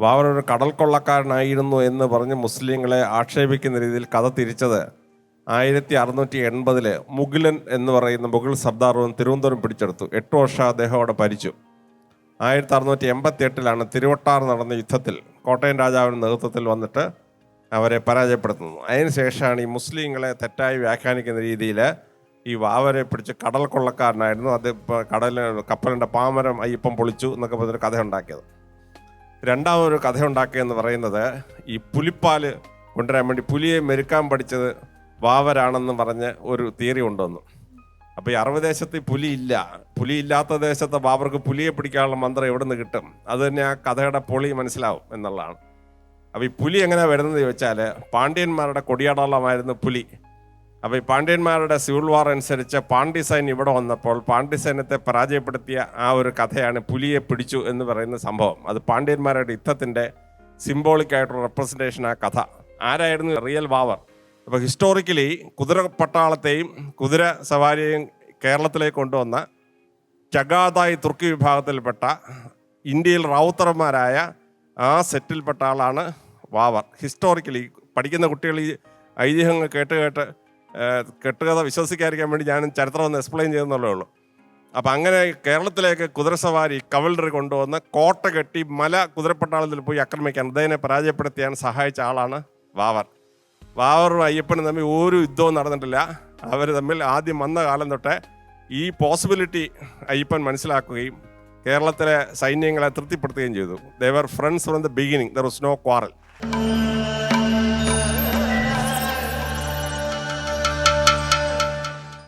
വാവർ ഒരു കടൽ കൊള്ളക്കാരനായിരുന്നു എന്ന് പറഞ്ഞ് മുസ്ലിങ്ങളെ ആക്ഷേപിക്കുന്ന രീതിയിൽ കഥ തിരിച്ചത് 1680 മുഗിലൻ എന്ന് പറയുന്ന മുഗൾ സർദാറും തിരുവനന്തപുരം പിടിച്ചെടുത്തു. 8 വർഷം അദ്ദേഹം അവിടെ ഭരിച്ചു. 1688 തിരുവട്ടാർ നടന്ന യുദ്ധത്തിൽ കോട്ടയം രാജാവിൻ്റെ നേതൃത്വത്തിൽ വന്നിട്ട് അവരെ പരാജയപ്പെടുത്തുന്നു. അതിനുശേഷമാണ് ഈ മുസ്ലിങ്ങളെ തെറ്റായി വ്യാഖ്യാനിക്കുന്ന രീതിയിൽ ഈ വാവരെ പിടിച്ച് കടൽ കൊള്ളക്കാരനായിരുന്നു, അത് കപ്പലിൻ്റെ പാമരം അയ്യപ്പം പൊളിച്ചു എന്നൊക്കെ പറഞ്ഞൊരു കഥ ഉണ്ടാക്കിയത്. രണ്ടാമതൊരു കഥ ഉണ്ടാക്കിയെന്ന് പറയുന്നത് ഈ പുലിപ്പാല് കൊണ്ടുവരാൻ വേണ്ടി പുലിയെ മെരുക്കാൻ പഠിച്ചത് വാവരാണെന്ന് പറഞ്ഞ് ഒരു തിയറി കൊണ്ടുവന്നു. അപ്പോൾ ഈ അറബ് ദേശത്ത് പുലി ഇല്ലാത്ത ദേശത്ത് ബാബർക്ക് പുലിയെ പിടിക്കാനുള്ള മന്ത്രം എവിടെ നിന്ന് കിട്ടും? അത് തന്നെ ആ കഥയുടെ പൊളി മനസ്സിലാവും എന്നുള്ളതാണ്. അപ്പോൾ ഈ പുലി എങ്ങനെയാണ് വരുന്നത് ചോദിച്ചാൽ, പാണ്ഡ്യന്മാരുടെ കൊടിയാടലമായിരുന്നു പുലി. അപ്പോൾ ഈ പാണ്ഡ്യന്മാരുടെ സിവിൽ വാർ അനുസരിച്ച് പാണ്ഡ്യ സൈന്യം ഇവിടെ വന്നപ്പോൾ പാണ്ഡ്യ സൈന്യത്തെ പരാജയപ്പെടുത്തിയ ആ ഒരു കഥയാണ് പുലിയെ പിടിച്ചു എന്ന് പറയുന്ന സംഭവം. അത് പാണ്ഡ്യന്മാരുടെ യുദ്ധത്തിൻ്റെ സിംബോളിക്കായിട്ടുള്ള റെപ്രസെൻറ്റേഷൻ ആ കഥ. ആരായിരുന്നു റിയൽ വാവർ? അപ്പോൾ ഹിസ്റ്റോറിക്കലി കുതിരപ്പട്ടാളത്തെയും കുതിര സവാരിയെയും കേരളത്തിലേക്ക് കൊണ്ടുവന്ന ചഗാതായി തുർക്കി വിഭാഗത്തിൽപ്പെട്ട ഇന്ത്യയിൽ റൗത്തർമാരായ ആ സെറ്റിൽപ്പെട്ട ആളാണ് വാവർ. ഹിസ്റ്റോറിക്കലി പഠിക്കുന്ന കുട്ടികൾ ഈ ഐതിഹ്യങ്ങൾ കേട്ട് കെട്ടുകഥ വിശ്വസിക്കാതിരിക്കാൻ വേണ്ടി ഞാനും ചരിത്രം ഒന്ന് എക്സ്പ്ലെയിൻ ചെയ്യുന്നുള്ളേ ഉള്ളൂ. അപ്പം അങ്ങനെ കേരളത്തിലേക്ക് കുതിരസവാരി കവൽറി കൊണ്ടുവന്ന് കോട്ട കെട്ടി മല കുതിരപ്പട്ടാളത്തിൽ പോയി ആക്രമിക്കാൻ അദ്ദേഹത്തെ പരാജയപ്പെടുത്തിയാൻ സഹായിച്ച ആളാണ് വാവർ. വാവറും അയ്യപ്പനും തമ്മിൽ ഒരു യുദ്ധവും നടന്നിട്ടില്ല. അവർ തമ്മിൽ ആദ്യം വന്ന കാലം തൊട്ടേ ഈ പോസിബിലിറ്റി അയ്യപ്പൻ മനസ്സിലാക്കുകയും കേരളത്തിലെ സൈന്യങ്ങളെ തൃപ്തിപ്പെടുത്തുകയും ചെയ്തു. They were friends from the beginning. There was no quarrel.